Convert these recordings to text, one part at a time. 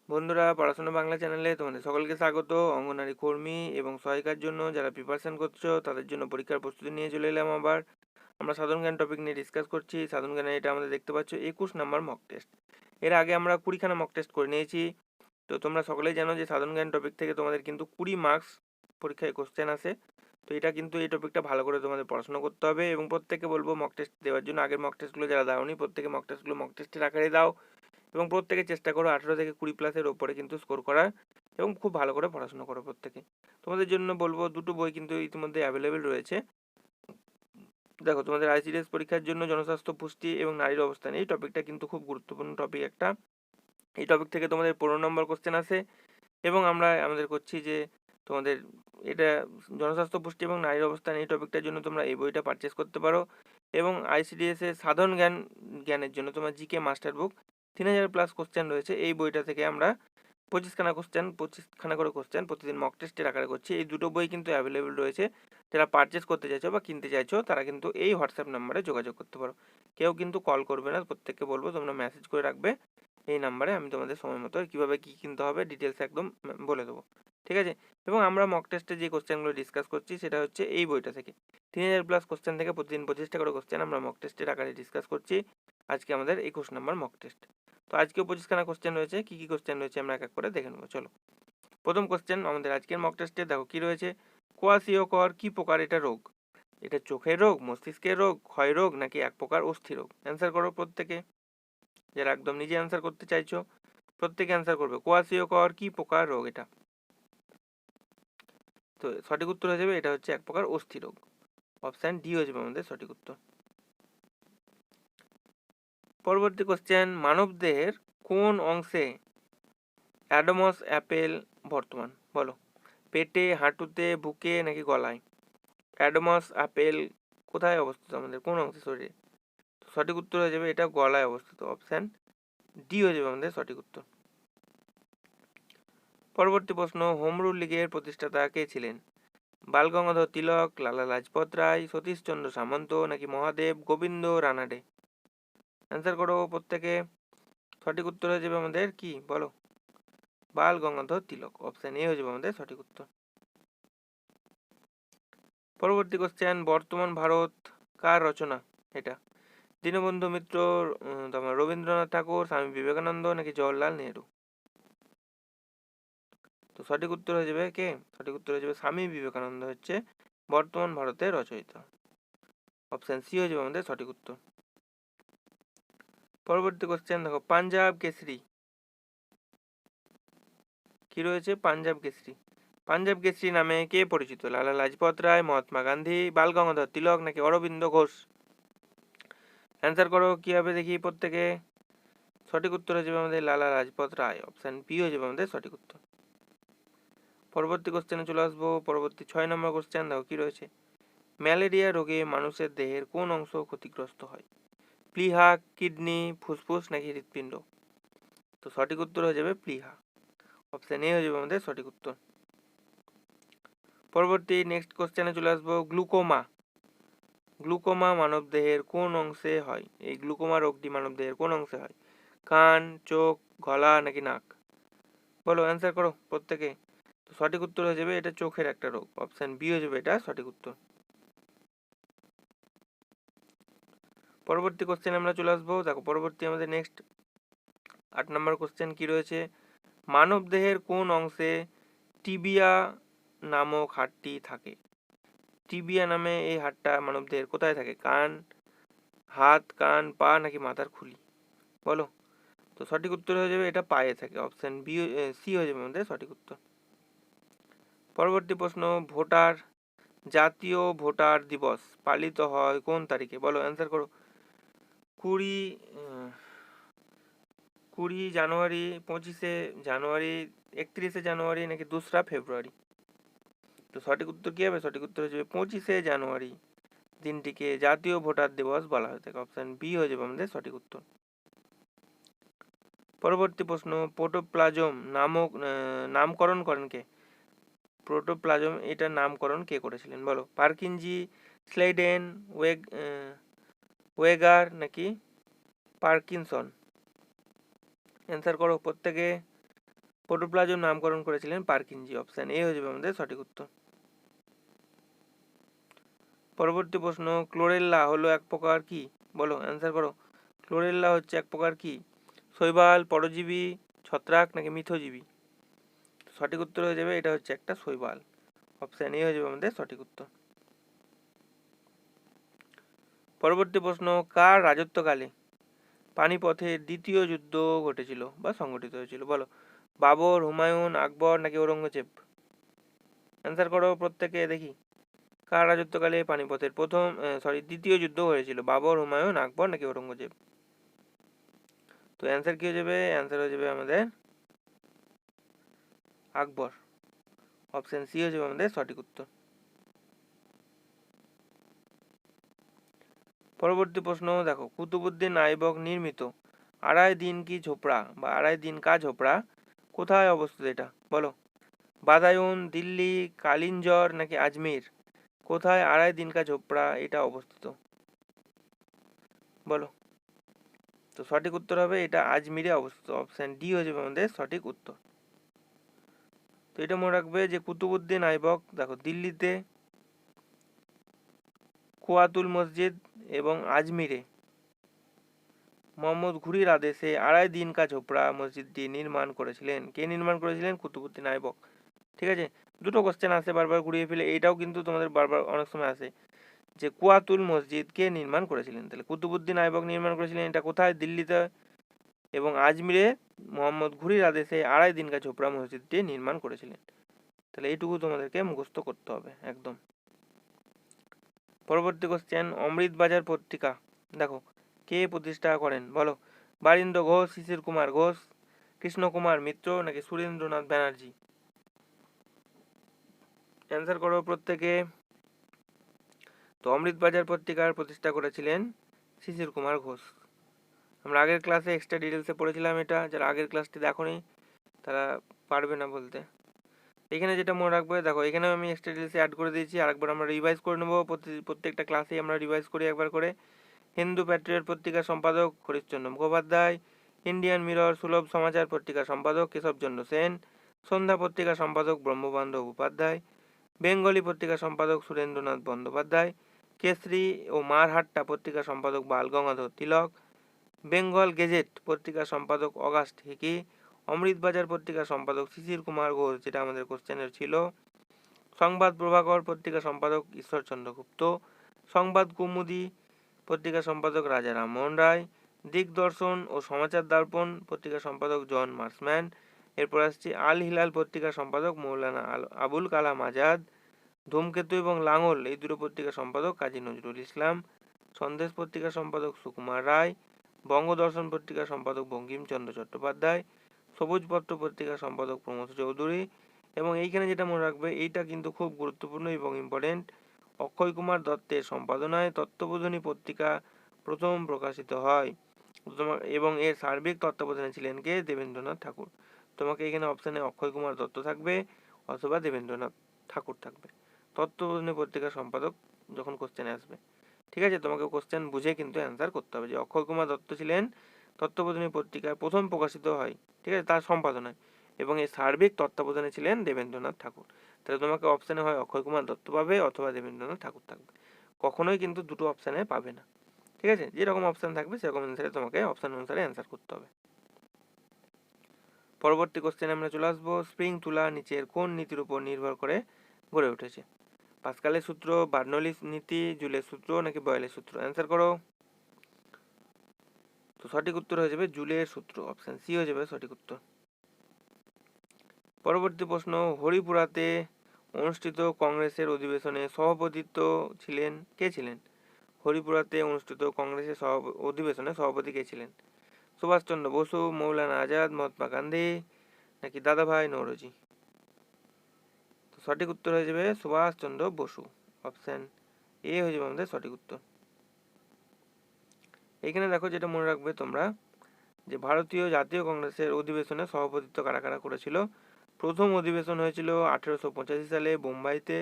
বন্ধুরা, পড়াশোনা বাংলা চ্যানেলে তোমাদের সকলকে স্বাগত। অঙ্গনারী কর্মী এবং সহায়িকার জন্য যারা প্রিপারেশন করছো তাদের জন্য পরীক্ষার প্রস্তুতি নিয়ে চলে এলাম আবার। আমরা সাধারণ জ্ঞান টপিক নিয়ে ডিসকাস করছি। সাধারণ জ্ঞানে এটা আমাদের দেখতে পাচ্ছ 21 নাম্বার মক টেস্ট। এর আগে আমরা 20খানা মক টেস্ট করে নিয়েছি। তো তোমরা সকলেই জানো যে সাধারণ জ্ঞান টপিক থেকে তোমাদের কিন্তু 20 মার্কস পরীক্ষায় কোশ্চেন আসে। তো এটা কিন্তু এই টপিকটা ভালো করে তোমাদের পড়াশোনা করতে হবে এবং প্রত্যেককে বলবো মক টেস্ট দেওয়ার জন্য। আগের মক টেস্টগুলো যারা দাওনি প্রত্যেকে মক টেস্টের আকারে দাও এবং প্রত্যেকে চেষ্টা করো 18 থেকে 20 প্লাসের ওপরে কিন্তু স্কোর করার এবং খুব ভালো করে পড়াশোনা করো প্রত্যেকে। তোমাদের জন্য বলবো দুটো বই কিন্তু ইতিমধ্যে অ্যাভেলেবেল রয়েছে। দেখো, তোমাদের আইসিডিএস পরীক্ষার জন্য জনস্বাস্থ্য, পুষ্টি এবং নারীর অবস্থান এই টপিকটা কিন্তু খুব গুরুত্বপূর্ণ টপিক একটা। এই টপিক থেকে তোমাদের 15 নম্বর কোশ্চেন আসে এবং আমরা আমাদের করছি যে তোমাদের এটা জনস্বাস্থ্য, পুষ্টি এবং নারীর অবস্থান এই টপিকটার জন্য তোমরা এই বইটা পারচেস করতে পারো। এবং আইসিডিএস এর সাধারণ জ্ঞানের জন্য তোমার জিকে মাস্টার বুক 3000 প্লাস কোশ্চেন রয়েছে। এই বইটা থেকে আমরা 25খানা করে কোশ্চেন প্রতিদিন মক টেস্টের আকারে করছি। এই দুটো বই কিন্তু অ্যাভেলেবেল রয়েছে। যারা পারচেস করতে চাইছো বা কিনতে চাইছো তারা কিন্তু এই হোয়াটসঅ্যাপ নাম্বারে যোগাযোগ করতে পারো। কেউ কিন্তু কল করবে না, প্রত্যেককে বলবো তোমরা মেসেজ করে রাখবে এই নাম্বারে। আমি তোমাদের সময় মতো কীভাবে কী কিনতে হবে ডিটেলস একদম বলে দেবো, ঠিক আছে? এবং আমরা মক টেস্টে যে কোশ্চেনগুলো ডিসকাস করছি সেটা হচ্ছে এই বইটা থেকে 3000 প্লাস কোশ্চেন থেকে প্রতিদিন 25টা করে কোশ্চেন আমরা মক টেস্টের আকারে ডিসকাস করছি। আজকে আমাদের 21 নম্বর মক টেস্ট। তো আজকেও 25খানা কোশ্চেন রয়েছে। কী কী কোশ্চেন রয়েছে আমরা এক এক করে দেখে নেবো, চলো। প্রথম কোশ্চেন আমাদের আজকের মক টেস্টে দেখো কি রয়েছে। কোয়াশিওকর কি প্রকার এটা রোগ? এটা চোখের রোগ, মস্তিষ্কের রোগ, ক্ষয় রোগ নাকি এক প্রকার অস্থি রোগ? অ্যান্সার করো প্রত্যেকে। যারা একদম নিজে অ্যান্সার করতে চাইছো প্রত্যেকে অ্যান্সার করবে কোয়াশিওকর কি প্রকার রোগ এটা। তো সঠিক উত্তর হয়ে যাবে এটা হচ্ছে এক প্রকার অস্থি রোগ। অপশান ডি হয়ে যাবে আমাদের সঠিক উত্তর। পরবর্তী কোশ্চেন, মানব দেহের কোন অংশে অ্যাডামস অ্যাপেল বর্তমান? বলো, পেটে, হাঁটুতে, বুকে নাকি গলায়? অ্যাডামস অ্যাপেল কোথায় অবস্থিত আমাদের, কোন অংশে শরীরে? সঠিক উত্তর হয়ে যাবে এটা গলায় অবস্থিত। অপশান ডি হয়ে যাবে আমাদের সঠিক উত্তর। পরবর্তী প্রশ্ন, হোম রুল লীগের প্রতিষ্ঠাতা কে ছিলেন? বালগঙ্গাধর তিলক, লালা লাজপত রায়, সতীশচন্দ্র সামন্ত নাকি মহাদেব গোবিন্দ রানাডে? অ্যান্সার করো প্রত্যেকে। সঠিক উত্তর হয়ে যাবে আমাদের কি, বলো? বাল গঙ্গাধর তিলক। অপশান এ হয়ে যাবে আমাদের সঠিক উত্তর। পরবর্তী কোশ্চেন, বর্তমান ভারত কার রচনা এটা? দীনবন্ধু মিত্র, তোমার রবীন্দ্রনাথ ঠাকুর, স্বামী বিবেকানন্দ নাকি জওহরলাল নেহেরু? তো সঠিক উত্তর হয়ে যাবে কে? সঠিক উত্তর হয়ে যাবে স্বামী বিবেকানন্দ হচ্ছে বর্তমান ভারতের রচয়িতা। অপশান সি হয়ে যাবে আমাদের সঠিক উত্তর। পরবর্তী কোশ্চেন দেখো, পাঞ্জাব কেসরি কি রয়েছে? পাঞ্জাব কেসরি। পাঞ্জাব কেসরি নামে কে পরিচিত? লালা লাজপত রায়, মহাত্মা গান্ধী, বাল গঙ্গাধর তিলক নাকি অরবিন্দ ঘোষ? অ্যান্সার করো কি হবে দেখি প্রত্যেকে। সঠিক উত্তর হয়ে যাবে আমাদের লালা লাজপত রায়। অপশান বি হয়ে যাবে আমাদের সঠিক উত্তর। পরবর্তী কোশ্চেনে চলে আসবো। পরবর্তী 6 নম্বর কোশ্চেন দেখো কি রয়েছে। ম্যালেরিয়া রোগে মানুষের দেহের কোন অংশ ক্ষতিগ্রস্ত হয়? প্লীহা, কিডনি, ফুসফুস নাকি হৃৎপিণ্ড? তো সঠিক উত্তর হয়ে যাবে প্লীহা। অপশান এ হয়ে যাবে আমাদের সঠিক উত্তর। পরবর্তী নেক্সট কোশ্চেনে চলে আসবো। গ্লুকোমা গ্লুকোমা মানবদেহের কোন অংশে হয়? এই গ্লুকোমা রোগটি মানবদেহের কোন অংশে হয়? কান, চোখ, গলা নাকি নাক? বলো, অ্যান্সার করো প্রত্যেকে। তো সঠিক উত্তর হয়ে যাবে এটা চোখের একটা রোগ। অপশান বি হয়ে যাবে এটা সঠিক উত্তর। পরবর্তী কোশ্চেন আমরা চলে আসবো। দেখো পরবর্তী আমাদের নেক্সট 8 নম্বর কোশ্চেন কি রয়েছে। মানবদেহের কোন অংশে টিবিয়া নামক হাড়টি থাকে? টিবিয়া নামে এই হাড়টা মানবদেহের কোথায় থাকে? কান, হাত, কান, পা নাকি মাথার খুলি? বলো। তো সঠিক উত্তর হয়ে যাবে এটা পায়ে থাকে। অপশান বি, সি হয়ে যাবে আমাদের সঠিক উত্তর। পরবর্তী প্রশ্ন, জাতীয় ভোটার দিবস পালিত হয় কোন তারিখে? বলো, অ্যান্সার করো। 20 জানুয়ারি, 25 জানুয়ারি, 31 জানুয়ারি নাকি 2 ফেব্রুয়ারি? তো সঠিক উত্তর কি হবে? সঠিক উত্তর হয়ে যাবে 25 জানুয়ারি। দিনটিকে জাতীয় ভোটার দিবস বলা হয়ে থাকে। অপশান বি হয়ে যাবে আমাদের সঠিক উত্তর। পরবর্তী প্রশ্ন, প্রোটোপ্লাজম নামক নামকরণ করেন কে? প্রোটোপ্লাজম এটার নামকরণ কে করেছিলেন? বলো, পার্কিনজি, স্লেডেন, ওয়েগার নাকি পার্কিনসন? অ্যান্সার করো প্রত্যেকে। প্রোটোপ্লাজম নামকরণ করেছিলেন পার্কিনজি। অপশন এ হয়ে যাবে আমাদের সঠিক উত্তর। পরবর্তী প্রশ্ন, ক্লোরেল্লা হলো এক প্রকার কি? বলো, অ্যান্সার করো। ক্লোরেল্লা হচ্ছে এক প্রকার কি? শৈবাল, পরজীবী, ছত্রাক নাকি মিথজীবী? সঠিক উত্তর হয়ে যাবে এটা হচ্ছে একটা শৈবাল। অপশন এ হয়ে যাবে আমাদের সঠিক উত্তর। পরবর্তী প্রশ্ন, কার রাজত্বকালে পানিপথের দ্বিতীয় যুদ্ধ ঘটেছিল বা সংঘটিত হয়েছিল? বলো, বাবর, হুমায়ুন, আকবর নাকি ঔরঙ্গজেব? অ্যান্সার করো প্রত্যেকে দেখি। কার রাজত্বকালে পানিপথের দ্বিতীয় যুদ্ধ হয়েছিল? বাবর, হুমায়ুন, আকবর নাকি ঔরঙ্গজেব? তো অ্যান্সার কি হয়ে যাবে? অ্যান্সার হয়ে যাবে আমাদের আকবর। অপশন সি হয়ে যাবে আমাদের সঠিক উত্তর। পরবর্তী প্রশ্ন দেখো, কুতুবুদ্দিন আইবক নির্মিত আড়াই দিন কি ঝোপড়া বা আড়াই দিন কা ঝোপড়া কোথায় অবস্থিত? এটা বলো, বাদায়ুন, দিল্লি, কালিঞ্জর নাকি আজমির? কোথায় আড়াই দিন কা ঝোপড়া এটা অবস্থিত? বলো। তো সঠিক উত্তর হবে এটা আজমিরে অবস্থিত। অপশন ডি হয়ে যাবে আমাদের সঠিক উত্তর। তো এটা মনে রাখবে যে কুতুবুদ্দিন আইবক দেখো দিল্লিতে কুয়াতুল মসজিদ এবং আজমিরে মোহাম্মদ ঘুরির আদেশে আড়াই দিন কা ঝোপড়া মসজিদটি নির্মাণ করেছিলেন। কে নির্মাণ করেছিলেন? কুতুবুদ্দিন আইবক। ঠিক আছে, দুটো কোশ্চেন আসে বারবার ঘুরিয়ে ফেলে, এইটাও কিন্তু তোমাদের বারবার অনেক সময় আসে যে কুয়াতুল মসজিদ কে নির্মাণ করেছিলেন। তাহলে কুতুবুদ্দিন আইবক নির্মাণ করেছিলেন, এটা কোথায়? দিল্লিতে। এবং আজমিরে মোহাম্মদ ঘুরির আদেশে আড়াই দিন কা ঝোপড়া মসজিদটি নির্মাণ করেছিলেন। তাহলে এইটুকু তোমাদেরকে মুখস্থ করতে হবে একদম। পরবর্তী কোশ্চেন, অমৃতবাজার পত্রিকা দেখো কে প্রতিষ্ঠা করেন? বলো, বারীন্দ্র ঘোষ, শিশির কুমার ঘোষ, কৃষ্ণ কুমার মিত্র নাকি সুরেন্দ্রনাথ ব্যানার্জি? অ্যান্সার করো প্রত্যেকে। তো অমৃতবাজার পত্রিকার প্রতিষ্ঠা করেছিলেন শিশির কুমার ঘোষ। আমরা আগের ক্লাসে এক্সট্রা ডিটেলসে পড়েছিলাম এটা, যারা আগের ক্লাসটি দেখোনি তারা পারবে না বলতে। এখানে যেটা মনে রাখবে দেখো, এখানে আমি এক্সট্রা ডিটেলসে অ্যাড করে দিয়েছি, আরেকবার আমরা রিভাইজ করে নেবো। প্রত্যেকটা ক্লাসেই আমরা রিভাইজ করি একবার করে। হিন্দু প্যাট্রিয়ট পত্রিকার সম্পাদক হরিশচন্দ্র মুখোপাধ্যায়, ইন্ডিয়ান মিরর সুলভ সমাচার পত্রিকার সম্পাদক কেশবচন্দ্র সেন, সন্ধ্যা পত্রিকার সম্পাদক ব্রহ্মবান্ধব উপাধ্যায়, বেঙ্গলি পত্রিকার সম্পাদক সুরেন্দ্রনাথ বন্দ্যোপাধ্যায়, কেসরি ও মারহাট্টা পত্রিকার সম্পাদক বাল গঙ্গাধর তিলক, বেঙ্গল গেজেট পত্রিকার সম্পাদক অগাস্ট হিকি, অমৃতবাজার পত্রিকার সম্পাদক শিশির কুমার ঘোষ, যেটা আমাদের কোশ্চেনের ছিল, সংবাদ প্রভাকর পত্রিকার সম্পাদক ঈশ্বরচন্দ্র গুপ্ত, সংবাদ কৌমুদী পত্রিকার সম্পাদক রাজা রামমোহন রায়, দিগদর্শন ও সমাচার দর্পণ পত্রিকার সম্পাদক জন মার্সম্যান। এরপর আসছে আল হিলাল পত্রিকার সম্পাদক মৌলানা আবুল কালাম আজাদ, ধূমকেতু এবং লাঙল এই দুটো পত্রিকার সম্পাদক কাজী নজরুল ইসলাম, সন্দেশ পত্রিকার সম্পাদক সুকুমার রায়, বঙ্গদর্শন পত্রিকার সম্পাদক বঙ্কিমচন্দ্র চট্টোপাধ্যায়, সবুজপত্র পত্রিকার সম্পাদক প্রমথ চৌধুরী। এবং এইখানে যেটা মনে রাখবে, এইটা কিন্তু খুব গুরুত্বপূর্ণ এবং ইম্পর্টেন্ট, অক্ষয় কুমার দত্তের সম্পাদনায় তত্ত্ববোধিনী পত্রিকা প্রথম প্রকাশিত হয় এবং এর সার্বিক তত্ত্বাবধানে ছিলেন কে? দেবেন্দ্রনাথ ঠাকুর। তোমাকে এখানে অপশানে অক্ষয় কুমার দত্ত থাকবে অথবা দেবেন্দ্রনাথ ঠাকুর থাকবে তত্ত্ববোধিনী পত্রিকার সম্পাদক যখন কোশ্চেনে আসবে। ঠিক আছে, তোমাকে কোশ্চেন বুঝে কিন্তু অ্যান্সার করতে হবে যে অক্ষয় কুমার দত্ত ছিলেন তত্ত্ববোধিনী পত্রিকায় প্রথম প্রকাশিত হয়, ঠিক আছে, তার সম্পাদনায়, এবং এই সার্বিক তত্ত্বাবধানে ছিলেন দেবেন্দ্রনাথ ঠাকুর। তাহলে তোমাকে অপশানে হয় অক্ষয় কুমার দত্ত পাবে অথবা দেবেন্দ্রনাথ ঠাকুর থাকবে, কখনোই কিন্তু দুটো অপশানে পাবে না। ঠিক আছে, যেরকম অপশান থাকবে সেরকম অনুসারে তোমাকে অপশান অনুসারে অ্যান্সার করতে হবে। পরবর্তী কোশ্চেনে আমরা চলে আসবো, স্প্রিং তুলা নিচের কোন নীতির উপর নির্ভর করে গড়ে উঠেছে? পাস্কালের সূত্র, বার্নৌলির নীতি, জুলের সূত্র নাকি বয়েলের সূত্র? অ্যান্সার করো। তো সঠিক উত্তর হয়ে যাবে জুলের সূত্র। অপশন সি হয়ে যাবে সঠিক উত্তর। পরবর্তী প্রশ্ন, হরিপুরাতে অনুষ্ঠিত কংগ্রেসের অধিবেশনে সভাপতিত্ব ছিলেন কে ছিলেন? হরিপুরাতে অনুষ্ঠিত কংগ্রেসের অধিবেশনে সভাপতি কে ছিলেন? সুভাষচন্দ্র বসু, মৌলানা আজাদ, মহাত্মা গান্ধী নাকি দাদাভাই নৌরোজি? তো সঠিক উত্তর হয়ে যাবে সুভাষচন্দ্র বসু। অপশন এ হয়ে যাবে আমাদের সঠিক উত্তর। এখানে দেখো যেটা মনে রাখবে তোমরা, যে ভারতীয় জাতীয় কংগ্রেসের অধিবেশনে সভাপতিত্ব কারা কারা করেছিল? প্রথম অধিবেশন হয়েছিল 1885 সালে বোম্বাইতে,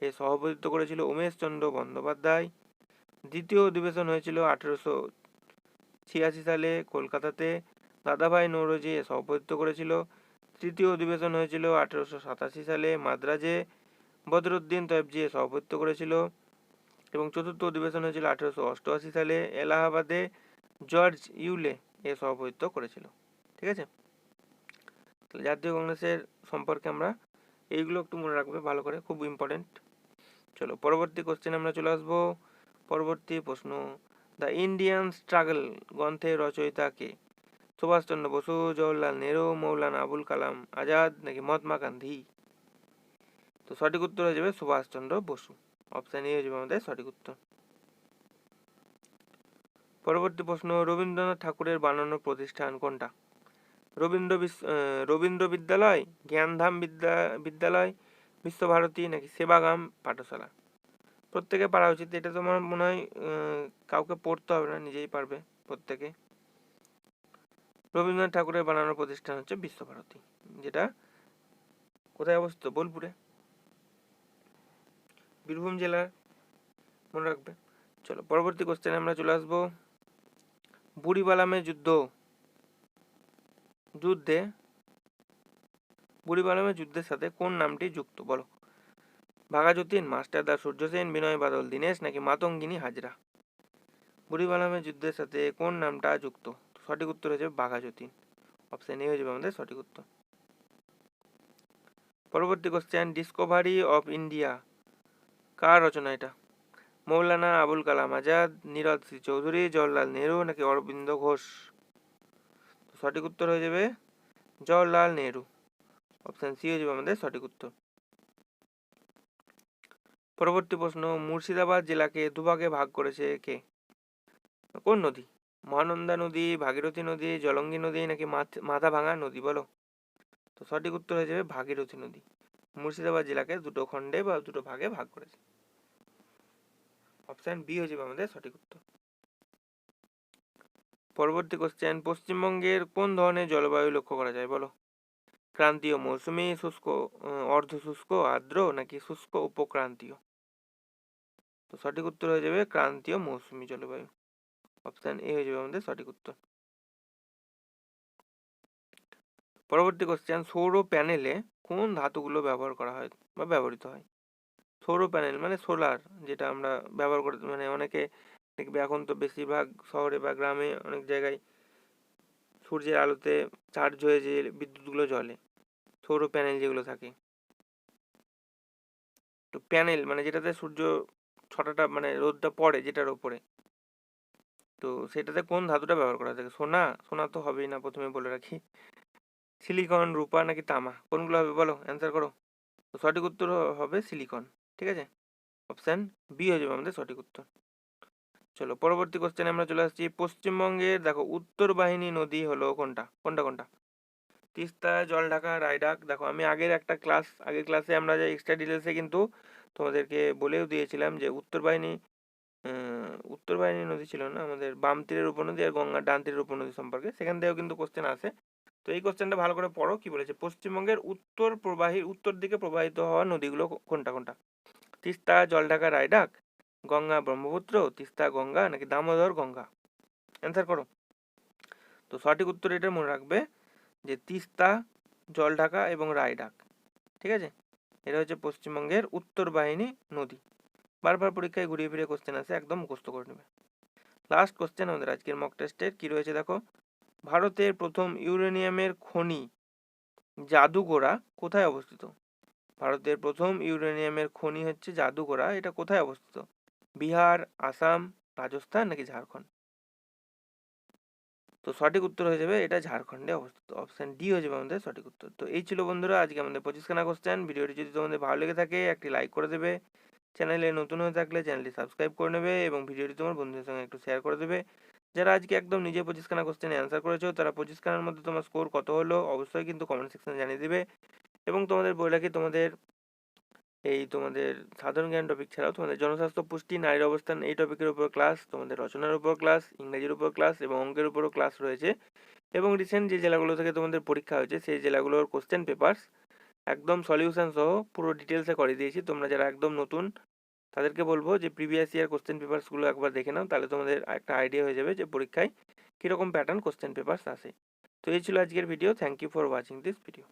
এ সভাপতিত্ব করেছিল উমেশচন্দ্র বন্দ্যোপাধ্যায়। দ্বিতীয় অধিবেশন হয়েছিল 1886 সালে কলকাতাতে, দাদাভাই নৌরোজি এ সভাপতিত্ব করেছিল। তৃতীয় অধিবেশন হয়েছিল 1887 সালে মাদ্রাজে, বদরুদ্দিন তয়েবজি সভাপতিত্ব করেছিল। এবং চতুর্থ অধিবেশন হয়েছিল 1888 সালে, এলাহাবাদে জর্জ ইউলে সভাপতিত্ব করেছিল। ঠিক আছে, তাহলে জাতীয় কংগ্রেসের সম্পর্কে আমরা এইগুলো একটু মনে রাখবে ভালো করে, খুব ইম্পর্টেন্ট। চলো পরবর্তী কোশ্চেন আমরা চলে আসবো। পরবর্তী প্রশ্ন, দ্য ইন্ডিয়ান স্ট্রাগল গ্রন্থের রচয়িতা কে? সুভাষচন্দ্র বসু, জওহরলাল নেহরু, মৌলানা আবুল কালাম আজাদ নাকি মহাত্মা গান্ধী? তো সঠিক উত্তর হয়ে যাবে সুভাষচন্দ্র বসু। অপশন এ হয়ে যাবে আমাদের সঠিক উত্তর। পরবর্তী প্রশ্ন, রবীন্দ্রনাথ ঠাকুরের বানানো প্রতিষ্ঠান কোনটা? রবীন্দ্র বিদ্যালয়, জ্ঞানধাম বিদ্যালয়, বিশ্বভারতী নাকি সেবাগ্রাম পাঠশালা? প্রত্যেকে পারা উচিত, এটা তোমার মনে হয় কাউকে পড়তে হবে না, নিজেই পারবে প্রত্যেকে। রবীন্দ্রনাথ ঠাকুরের বানানো প্রতিষ্ঠান হচ্ছে বিশ্বভারতী, যেটা কোথায় অবস্থিত? বোলপুরে, বীরভূম জেলার, মনে রাখবে। চলো পরবর্তী কোশ্চেনে আমরা চলে আসবো। বুড়িবালামের যুদ্ধের সাথে কোন নামটি যুক্ত? বলো। ভাগাযতীন, মাস্টারদা সূর্য সেন, বিনয় বাদল দীনেশ নাকি মাতঙ্গিনী হাজরা? বুড়িবালামের যুদ্ধের সাথে কোন নামটা যুক্ত? সঠিক উত্তর হয়ে যাবে ভাগাযতীন। অপশন এ হয়ে যাবে আমাদের সঠিক উত্তর। পরবর্তী কোশ্চেন, ডিসকভারি অফ ইন্ডিয়া কার রচনা? এটা মৌলানা আবুল কালাম আজাদ, নীরদ শ্রী চৌধুরী, জওহরলাল নেহরু নাকি অরবিন্দ ঘোষ? সঠিক উত্তর হয়ে যাবে জওহরলাল নেহরু। অপশন সি হয়ে যাবে আমাদের সঠিক উত্তর। পরবর্তী প্রশ্ন, মুর্শিদাবাদ জেলাকে দুভাগে ভাগ করেছে কে? কোন নদী? মহানন্দা নদী, ভাগীরথী নদী, জলঙ্গি নদী নাকি মাথাভাঙা নদী? বলো। তো সঠিক উত্তর হয়ে যাবে ভাগীরথী নদী। মুর্শিদাবাদ জেলাকে দুটো খণ্ডে বা দুটো ভাগে ভাগ করেছে। অপশন বি হয়ে যাবে আমাদের সঠিক উত্তর। পরবর্তী কোশ্চেন, পশ্চিমবঙ্গের কোন ধরনের জলবায়ু লক্ষ্য করা যায়? বলো। ক্রান্তীয় মৌসুমী, শুষ্ক, অর্ধ শুষ্ক, আর্দ্র নাকি শুষ্ক উপক্রান্তীয়? তো সঠিক উত্তর হয়ে যাবে ক্রান্তীয় মৌসুমী জলবায়ু। অপশন এ হয়ে যাবে আমাদের সঠিক উত্তর। পরবর্তী কোশ্চেন, সৌর প্যানেলে কোন ধাতুগুলো ব্যবহার করা হয় বা ব্যবহৃত হয়? সৌর প্যানেল মানে সোলার, যেটা আমরা ব্যবহার করে, মানে অনেকে দেখবে এখন তো বেশিরভাগ শহরে বা গ্রামে অনেক জায়গায় সূর্যের আলোতে চার্জ হয়ে যে বিদ্যুৎগুলো জ্বলে, সৌর প্যানেল যেগুলো থাকে। তো প্যানেল মানে যেটাতে সূর্য ছটাটা মানে রোদটা পড়ে যেটার উপরে, তো সেটাতে কোন ধাতুটা ব্যবহার করা থাকে? সোনা তো হবেই না, প্রথমে বলে রাখি। সিলিকন, রূপা নাকি তামা, কোনগুলো হবে বলো, অ্যান্সার করো। তো সঠিক উত্তর হবে সিলিকন। ঠিক আছে, অপশান বি হয়ে যাবে আমাদের সঠিক উত্তর। চলো পরবর্তী কোশ্চেনে আমরা চলে আসছি। পশ্চিমবঙ্গের দেখো উত্তর বাহিনী নদী হলো কোনটা? কোনটা? তিস্তা, জলঢাকা, রায়ডাক। দেখো আমি আগের ক্লাসে আমরা যে এক্সট্রা ডিটেলসে কিন্তু তোমাদেরকে বলেও দিয়েছিলাম যে উত্তর বাহিনী নদী ছিল না, আমাদের বাম তীরের উপনদী আর গঙ্গার ডান তীরের উপনদী সম্পর্কে, সেখান থেকেও কিন্তু কোশ্চেন আসে। তো এই কোশ্চেনটা ভালো করে পড়ো, কি বলেছে, পশ্চিমবঙ্গের উত্তর দিকে প্রবাহিত হওয়া নদীগুলো কোনটা? তিস্তা, জলঢাকা, রায়ডাক, গঙ্গা ব্রহ্মপুত্র, তিস্তা গঙ্গা নাকি দামোদর গঙ্গা? অ্যান্সার করো। তো সঠিক উত্তর এটা মনে রাখবে যে তিস্তা, জলঢাকা এবং রায়ডাক। ঠিক আছে, এটা হচ্ছে পশ্চিমবঙ্গের উত্তর বাহিনী নদী। বারবার পরীক্ষায় ঘুরিয়ে ফিরে কোশ্চেন আসে, একদম মুখস্থ করে নেবে। লাস্ট কোশ্চেন আমাদের আজকের মক টেস্টের কি রয়েছে দেখো। ভারতের প্রথম ইউরেনিয়ামের খনি জাদুঘোড়া কোথায় অবস্থিত? ভারতের প্রথম ইউরেনিয়ামের খনি হচ্ছে জাদুঘোড়া, এটা কোথায় অবস্থিত? বিহার, আসাম, রাজস্থান নাকি ঝাড়খণ্ড? তো সঠিক উত্তর হয়ে যাবে এটা ঝাড়খণ্ডে অবস্থিত। অপশন ডি হয়ে যাবে আমাদের সঠিক উত্তর। তো এই ছিল বন্ধুরা আজকে আমাদের 25খানা কোশ্চেন। ভিডিওটি যদি তোমাদের ভালো লেগে থাকে একটি লাইক করে দেবে, চ্যানেলে নতুন হয়ে থাকলে চ্যানেলটি সাবস্ক্রাইব করে নেবে এবং ভিডিওটি তোমার বন্ধুদের সঙ্গে একটু শেয়ার করে দেবে। যারা আজকে একদম নিজে 25খানা কোশ্চেনে অ্যান্সার করেছো, তারা 25খানার মধ্যে তোমার স্কোর কত হলো অবশ্যই কিন্তু কমেন্ট সেকশনে জানিয়ে দিবে। এবং তোমাদের বলে রাখি, তোমাদের সাধারণ জ্ঞান টপিক ছাড়াও তোমাদের জনস্বাস্থ্য, পুষ্টি, নারীর অবস্থান এই টপিকের উপর ক্লাস, তোমাদের রচনার উপর ক্লাস, ইংরেজির উপর ক্লাস এবং অঙ্কের উপরও ক্লাস রয়েছে। এবং রিসেন্ট যে জেলাগুলো থেকে তোমাদের পরীক্ষা হয়েছে সেই জেলাগুলোর কোশ্চেন পেপারস একদম সলিউশন সহ পুরো ডিটেলসে করে দিয়েছি। তোমরা যারা একদম নতুন তাদেরকে বলবো যে প্রিভিয়াস ইয়ার কোশ্চেন পেপারসগুলো একবার দেখে নাও, তাহলে তোমাদের একটা আইডিয়া হয়ে যাবে যে পরীক্ষায় কীরকম প্যাটার্ন কোশ্চেন পেপারস আসে। তো এই ছিল আজকের video. Thank you for watching this video.